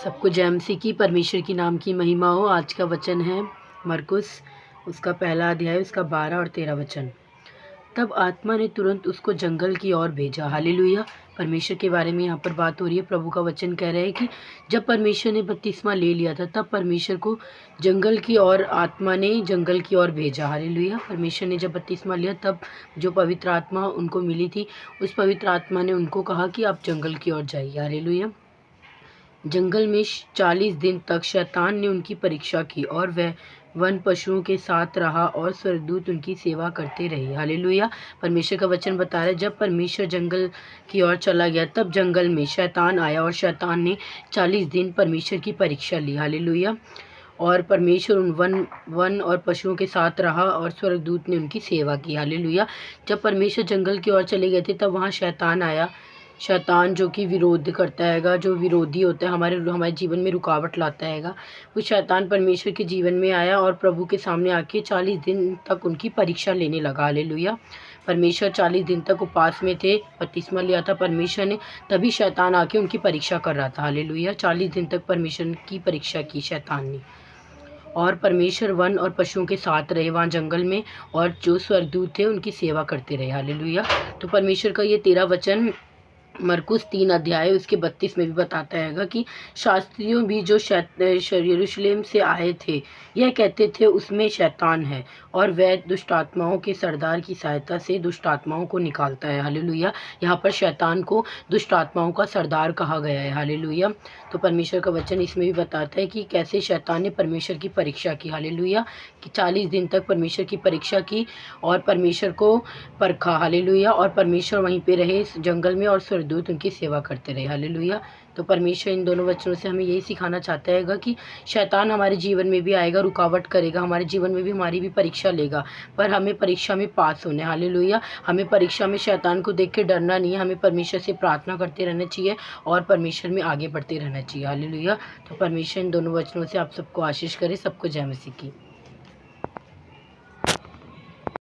सबको जय मसीह की परमेश्वर की नाम की महिमा हो। आज का वचन है मरकुस उसका पहला अध्याय उसका 12 और 13 वचन। तब आत्मा ने तुरंत उसको जंगल की ओर भेजा। हालेलुया। परमेश्वर के बारे में यहाँ पर बात हो रही है। प्रभु का वचन कह रहा है कि जब परमेश्वर ने बपतिस्मा ले लिया था तब परमेश्वर को जंगल की ओर आत्मा ने जंगल की ओर भेजा। हालेलुया। परमेश्वर ने जब बपतिस्मा लिया तब जो पवित्र आत्मा उनको मिली थी उस पवित्र आत्मा ने उनको कहा कि आप जंगल की ओर जाइए। हालेलुया। जंगल में 40 दिन तक शैतान ने उनकी परीक्षा की और वह वन पशुओं के साथ रहा और स्वर्गदूत उनकी सेवा करते रहे। हालेलुया। परमेश्वर का वचन बता रहा है जब परमेश्वर जंगल की ओर चला गया तब जंगल में शैतान आया और शैतान ने 40 दिन परमेश्वर की परीक्षा ली। हालेलुया। और परमेश्वर उन वन और पशुओं के साथ रहा और स्वर्गदूत ने उनकी सेवा की। हालेलुया। जब परमेश्वर जंगल की ओर चले गए थे तब वहाँ शैतान आया। शैतान जो कि विरोध करता हैगा, जो विरोधी होता है, हमारे जीवन में रुकावट लाता हैगा, वो शैतान परमेश्वर के जीवन में आया और प्रभु के सामने आके 40 दिन तक उनकी परीक्षा लेने लगा। हालेलुया। परमेश्वर 40 दिन तक उपास में थे, बपतिस्मा लिया था परमेश्वर ने, तभी शैतान आके उनकी परीक्षा कर रहा था। हालेलुया। 40 दिन तक परमेश्वर की परीक्षा की शैतान ने। और परमेश्वर वन और पशुओं के साथ रहे वहाँ जंगल में, और जो स्वर्गदूत थे उनकी सेवा करते रहे। हालेलुया। तो परमेश्वर का ये 13 वचन मरकुस 3 अध्याय उसके 32 में भी बताता हैगा कि शास्त्रियों भी जो यरूशलेम से आए थे यह कहते थे उसमें शैतान है और वह दुष्ट आत्माओं के सरदार की सहायता से दुष्ट आत्माओं को निकालता है। हालेलुया। यहाँ पर शैतान को दुष्ट आत्माओं का सरदार कहा गया है। हालेलुया। तो परमेश्वर का वचन इसमें भी बताता है कि कैसे शैतान ने परमेश्वर की परीक्षा की। हालेलुया। कि 40 दिन तक परमेश्वर की परीक्षा की और परमेश्वर को परखा। हालेलुया। और परमेश्वर वहीं पे रहे इस जंगल में और स्वर्गदूत उनकी सेवा करते रहे। हालेलुया। तो परमेश्वर इन दोनों वचनों से हमें यही सिखाना चाहता हैगा कि शैतान हमारे जीवन में भी आएगा, रुकावट करेगा, हमारे जीवन में भी हमारी भी परीक्षा लेगा, पर हमें परीक्षा में पास होना है। हालेलुया। हमें परीक्षा में शैतान को देख के डरना नहीं है, हमें परमेश्वर से प्रार्थना करते रहना चाहिए और परमेश्वर में आगे बढ़ते रहना चाहिए। हालेलुया। तो परमेश्वर इन दोनों वचनों से आप सबको आशीष करे। सबको जय मसीह की।